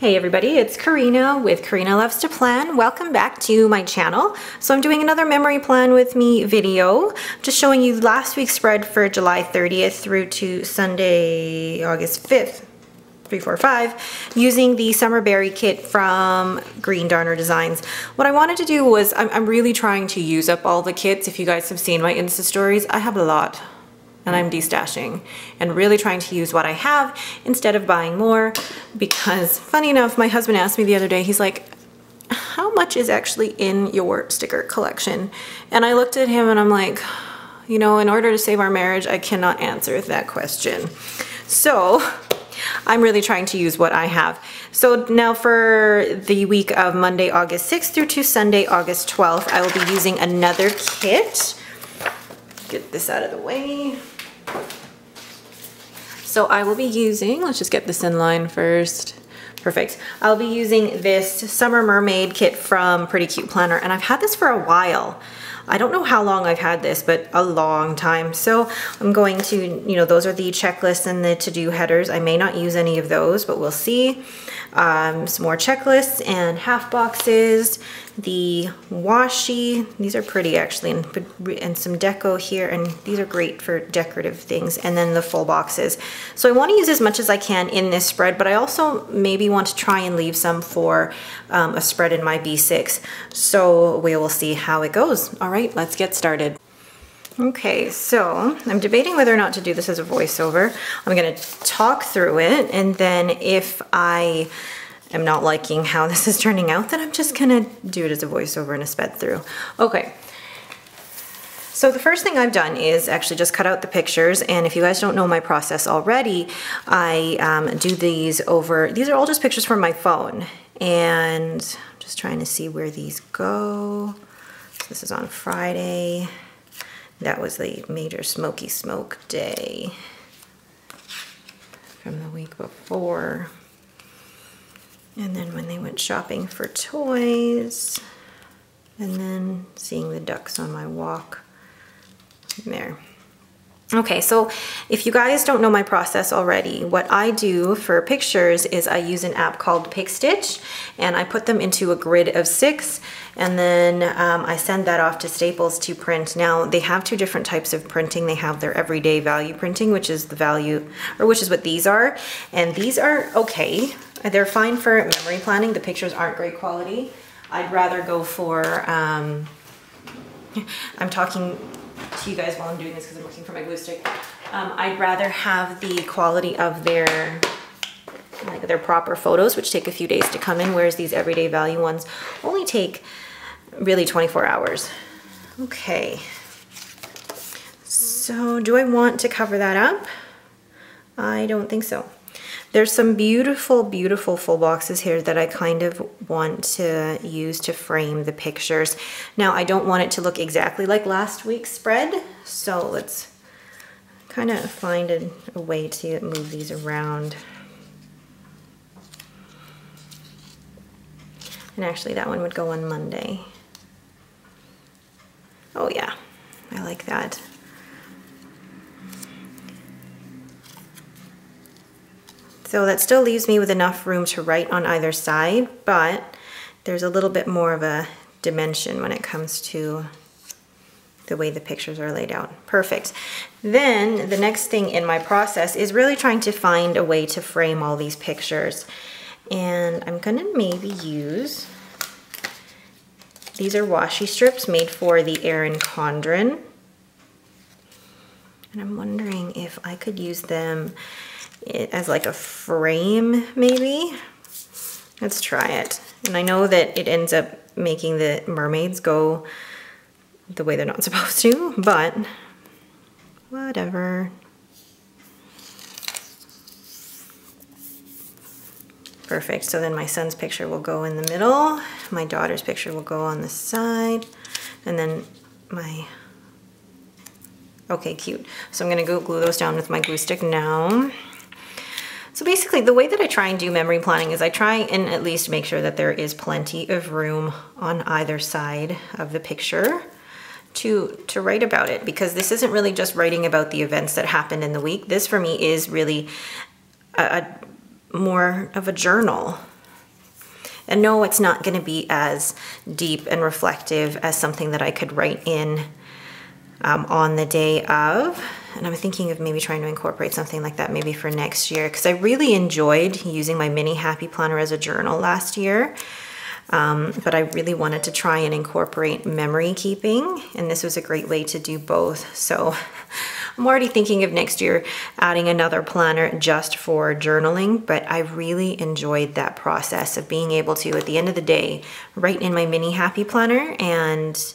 Hey everybody, it's Karina with Karina Loves to Plan. Welcome back to my channel. So I'm doing another memory plan with me video, just showing you last week's spread for July 30th through to Sunday, August 5th, 345, using the Summer Berry kit from Green Darner Designs. What I wanted to do was, I'm really trying to use up all the kits. If you guys have seen my Insta stories, I have a lot. And I'm destashing and really trying to use what I have instead of buying more, because funny enough, my husband asked me the other day, he's like, how much is actually in your sticker collection? And I looked at him and I'm like, you know, in order to save our marriage, I cannot answer that question. So I'm really trying to use what I have. So now for the week of Monday, August 6th through to Sunday, August 12th, I will be using another kit. Get this out of the way. So I will be using, let's just get this in line first. Perfect. I'll be using this Summer Mermaid kit from Pretty Cute Planner, and I've had this for a while. I don't know how long I've had this, but a long time. So I'm going to, you know, those are the checklists and the to-do headers. I may not use any of those, but we'll see. Some more checklists and half boxes, the washi, these are pretty actually, and some deco here, and these are great for decorative things, and then the full boxes. So I want to use as much as I can in this spread, but I also maybe want to try and leave some for a spread in my B6. So we will see how it goes. All right, let's get started. Okay, so I'm debating whether or not to do this as a voiceover. I'm gonna talk through it, and then if I am not liking how this is turning out, then I'm just gonna do it as a voiceover and a sped through. Okay, so the first thing I've done is actually just cut out the pictures, and if you guys don't know my process already, I do these over, these are all just pictures from my phone, and I'm just trying to see where these go. So this is on Friday. That was the major smoky smoke day from the week before. And then when they went shopping for toys, and then seeing the ducks on my walk there. Okay, so if you guys don't know my process already, what I do for pictures is I use an app called PicStitch, and I put them into a grid of 6, and then I send that off to Staples to print. Now, they have 2 different types of printing. They have their everyday value printing, which is the value, or which is what these are, and these are okay. They're fine for memory planning. The pictures aren't great quality. I'd rather go for, I'm talking to you guys while I'm doing this because I'm looking for my glue stick. I'd rather have the quality of their proper photos, which take a few days to come in, whereas these everyday value ones only take really 24 hours. Okay, so do I want to cover that up? I don't think so. There's some beautiful, beautiful full boxes here that I kind of want to use to frame the pictures. Now, I don't want it to look exactly like last week's spread, so let's kind of find a way to move these around. And actually, that one would go on Monday. Oh yeah, I like that. So that still leaves me with enough room to write on either side, but there's a little bit more of a dimension when it comes to the way the pictures are laid out. Perfect. Then the next thing in my process is really trying to find a way to frame all these pictures. And I'm gonna maybe use, these are washi strips made for the Erin Condren. And I'm wondering if I could use them as like a frame, maybe. Let's try it. And I know that it ends up making the mermaids go the way they're not supposed to, but whatever. Perfect. So then my son's picture will go in the middle, my daughter's picture will go on the side, and then my, okay, cute. So I'm gonna go glue those down with my glue stick now. So basically, the way that I try and do memory planning is I try and at least make sure that there is plenty of room on either side of the picture to write about it, because this isn't really just writing about the events that happened in the week. This for me is really a more of a journal. And no, it's not going to be as deep and reflective as something that I could write in on the day of. And I'm thinking of maybe trying to incorporate something like that maybe for next year, because I really enjoyed using my mini happy planner as a journal last year. But I really wanted to try and incorporate memory keeping, and this was a great way to do both. So I'm already thinking of next year adding another planner just for journaling, but I really enjoyed that process of being able to, at the end of the day, write in my mini happy planner and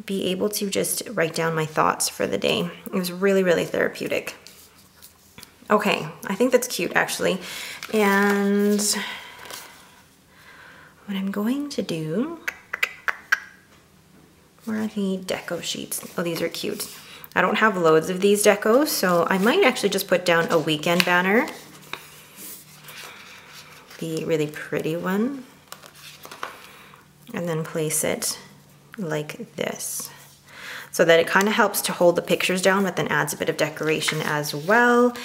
be able to just write down my thoughts for the day. It was really, really therapeutic. Okay, I think that's cute actually. And what I'm going to do, where are the deco sheets? Oh, these are cute. I don't have loads of these decos, so I might actually just put down a weekend banner. The really pretty one. And then place it like this, so that it kind of helps to hold the pictures down, but then adds a bit of decoration as well.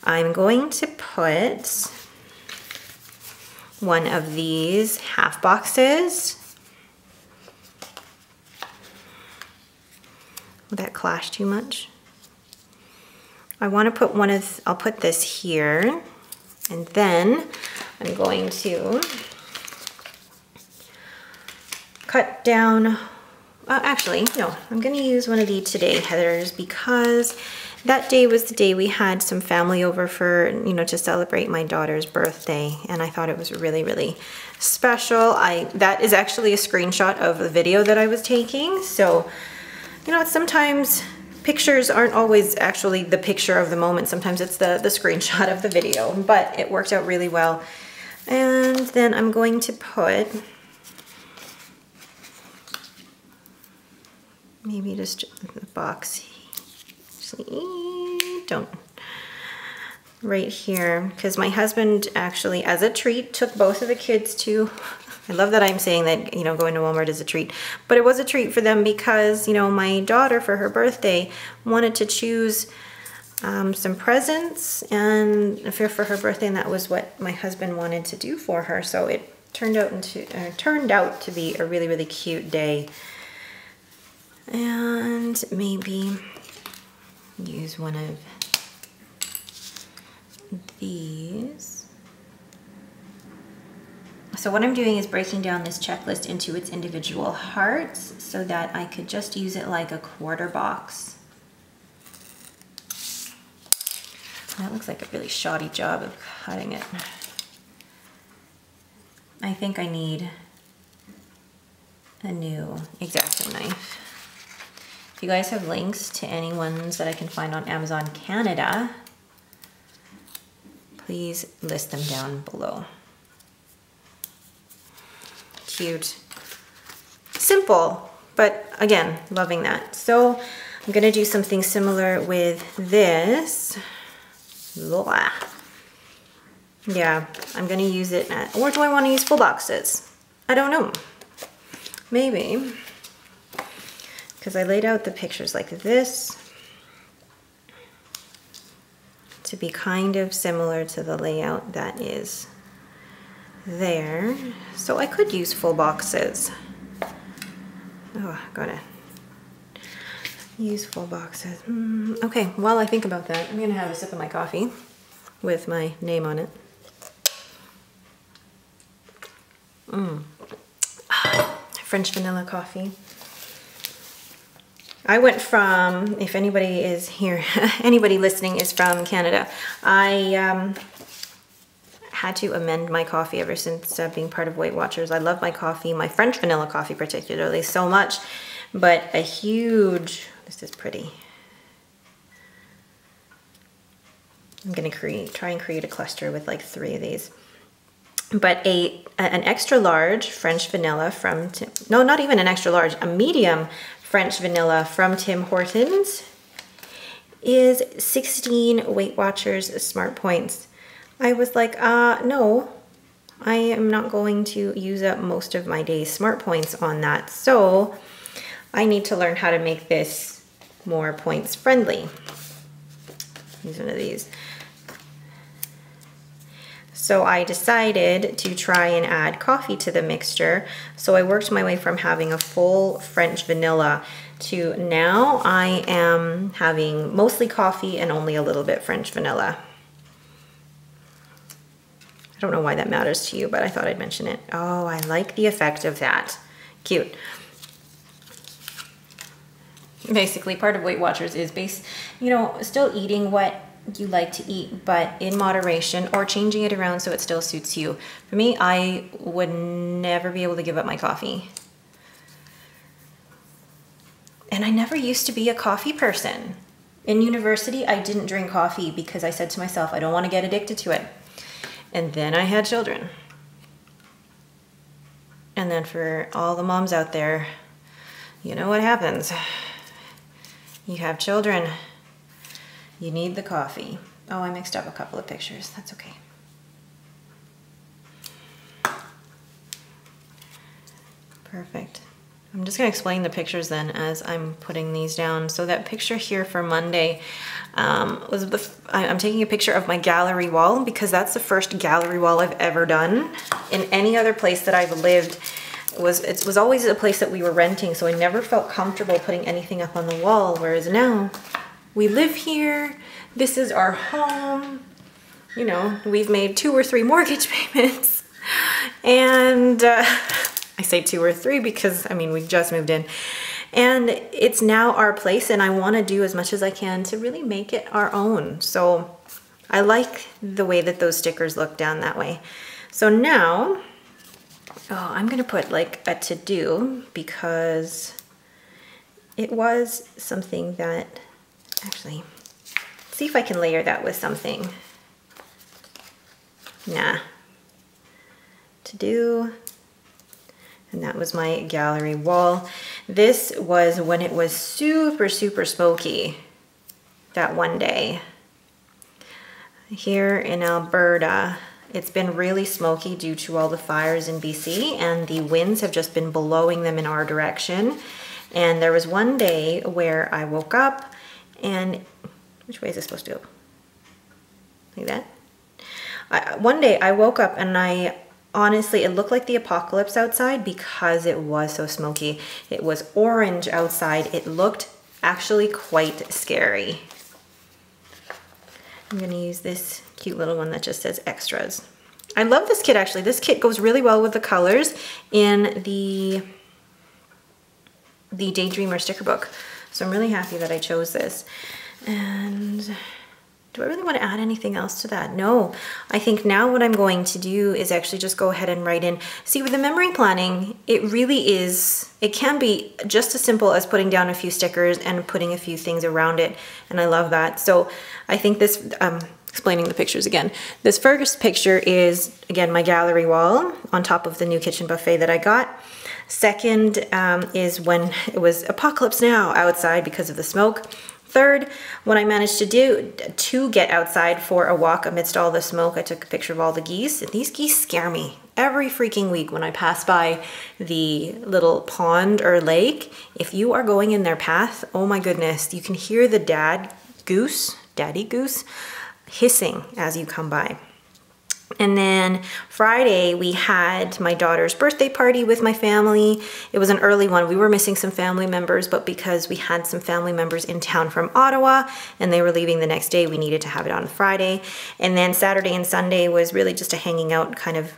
I'm going to put one of these half boxes. Will that clash too much? I want to put one of, I'll put this here, and then I'm going to cut down. Actually, no, I'm going to use one of the Today headers, because that day was the day we had some family over for, to celebrate my daughter's birthday, and I thought it was really, really special. That is actually a screenshot of the video that I was taking. So, sometimes pictures aren't always actually the picture of the moment. Sometimes it's the screenshot of the video, but it worked out really well. And then I'm going to put maybe just the box, don't, right here, because my husband actually, as a treat, took both of the kids to, I love that I'm saying that, going to Walmart is a treat, but it was a treat for them because, my daughter for her birthday wanted to choose some presents and for her birthday, and that was what my husband wanted to do for her. So it turned out to be a really, really cute day. And maybe use one of these. So what I'm doing is breaking down this checklist into its individual hearts so that I could just use it like a quarter box. That looks like a really shoddy job of cutting it. I think I need a new X-Acto knife. If you guys have links to any ones that I can find on Amazon Canada, please list them down below. Cute. Simple, but again, loving that. So I'm gonna do something similar with this. Blah. Yeah, I'm gonna use it or do I wanna use full boxes? I don't know. Maybe. Because I laid out the pictures like this to be kind of similar to the layout that is there. So I could use full boxes. Oh, gotta use full boxes. Okay, while I think about that, I'm gonna have a sip of my coffee with my name on it. French vanilla coffee. I went from, if anybody is here, anybody listening is from Canada, I had to amend my coffee ever since being part of Weight Watchers. I love my coffee, my French vanilla coffee particularly, so much, but a huge, this is pretty. I'm gonna try and create a cluster with like 3 of these. But an extra large French vanilla from, no, not even an extra large, a medium French vanilla from Tim Hortons is 16 Weight Watchers Smart Points. I was like, no, I am not going to use up most of my day's Smart Points on that. So I need to learn how to make this more points friendly. Use one of these. So I decided to try and add coffee to the mixture. So I worked my way from having a full French vanilla to now I am having mostly coffee and only a little bit French vanilla. I don't know why that matters to you, but I thought I'd mention it. Oh, I like the effect of that. Cute. Basically, part of Weight Watchers is still eating what you like to eat, but in moderation, or changing it around so it still suits you. For me, I would never be able to give up my coffee. And I never used to be a coffee person. In university, I didn't drink coffee because I said to myself, I don't want to get addicted to it. And then I had children. And then for all the moms out there, you know what happens. You have children. You need the coffee. Oh, I mixed up a couple of pictures. That's okay. Perfect. I'm just going to explain the pictures then as I'm putting these down. So that picture here for Monday I'm taking a picture of my gallery wall because that's the first gallery wall I've ever done. In any other place that I've lived, it was always a place that we were renting, so I never felt comfortable putting anything up on the wall, whereas now we live here, this is our home, you know, we've made 2 or 3 mortgage payments, and I say 2 or 3 because, I mean, we just moved in, and it's now our place, and I want to do as much as I can to really make it our own. So I like the way that those stickers look down that way. So now, I'm gonna put like a to-do because it was something that, actually, see if I can layer that with something. Nah. To-do. And that was my gallery wall. This was when it was super, super smoky that one day. Here in Alberta, it's been really smoky due to all the fires in BC, and the winds have just been blowing them in our direction. And there was one day where I woke up and, which way is this supposed to go? Like that? One day I woke up and honestly, it looked like the apocalypse outside because it was so smoky. It was orange outside. It looked actually quite scary. I'm gonna use this cute little one that just says extras. I love this kit actually. This kit goes really well with the colors in the Daydreamer sticker book. So I'm really happy that I chose this. And do I really want to add anything else to that? No. I think now what I'm going to do is actually just go ahead and write in. See, with the memory planning, it really is, it can be just as simple as putting down a few stickers and putting a few things around it. And I love that. So I think this, explaining the pictures again. This first picture is, again, my gallery wall on top of the new kitchen buffet that I got. Second is when it was apocalypse now outside because of the smoke. Third, what I managed to do to get outside for a walk amidst all the smoke, I took a picture of all the geese. And these geese scare me every freaking week when I pass by the little pond or lake. If you are going in their path, oh my goodness, you can hear the daddy goose, hissing as you come by. And then Friday, we had my daughter's birthday party with my family. It was an early one. We were missing some family members, but because we had some family members in town from Ottawa and they were leaving the next day, we needed to have it on Friday. And then Saturday and Sunday was really just a hanging out, kind of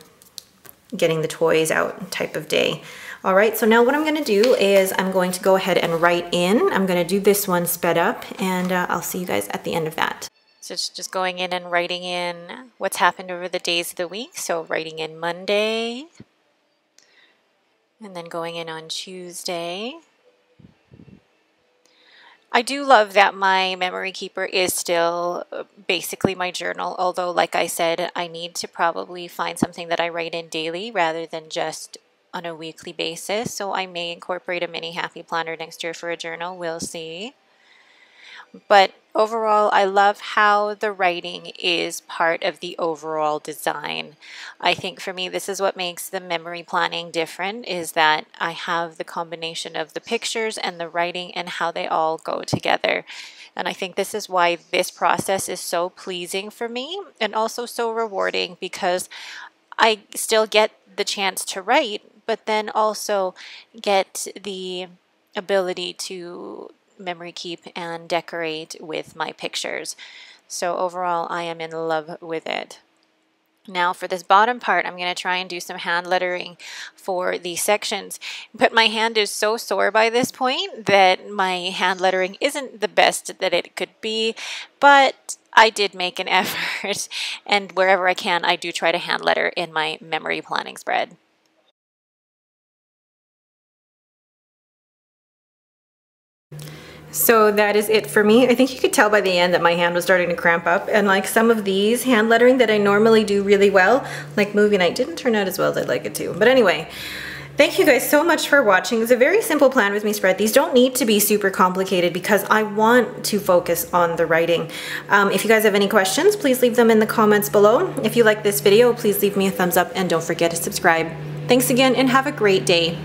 getting the toys out type of day. All right, so now what I'm gonna do is I'm going to go ahead and write in. I'm gonna do this one sped up, and I'll see you guys at the end of that. So it's just going in and writing in what's happened over the days of the week. So writing in Monday, and then going in on Tuesday. I do love that my memory keeper is still basically my journal, although like I said, I need to probably find something that I write in daily rather than just on a weekly basis. So I may incorporate a mini happy planner next year for a journal. We'll see. But overall, I love how the writing is part of the overall design. I think for me, this is what makes the memory planning different, is that I have the combination of the pictures and the writing and how they all go together. And I think this is why this process is so pleasing for me and also so rewarding, because I still get the chance to write, but then also get the ability to memory keep and decorate with my pictures. So overall, I am in love with it. Now for this bottom part, I'm going to try and do some hand lettering for these sections, but my hand is so sore by this point that my hand lettering isn't the best that it could be, but I did make an effort, and wherever I can, I do try to hand letter in my memory planning spread. So that is it for me. I think you could tell by the end that my hand was starting to cramp up, and like some of these hand lettering that I normally do really well, like movie night, didn't turn out as well as I'd like it to. But anyway, thank you guys so much for watching. It's a very simple Plan With Me spread. These don't need to be super complicated because I want to focus on the writing. If you guys have any questions, please leave them in the comments below. If you like this video, please leave me a thumbs up and don't forget to subscribe. Thanks again and have a great day.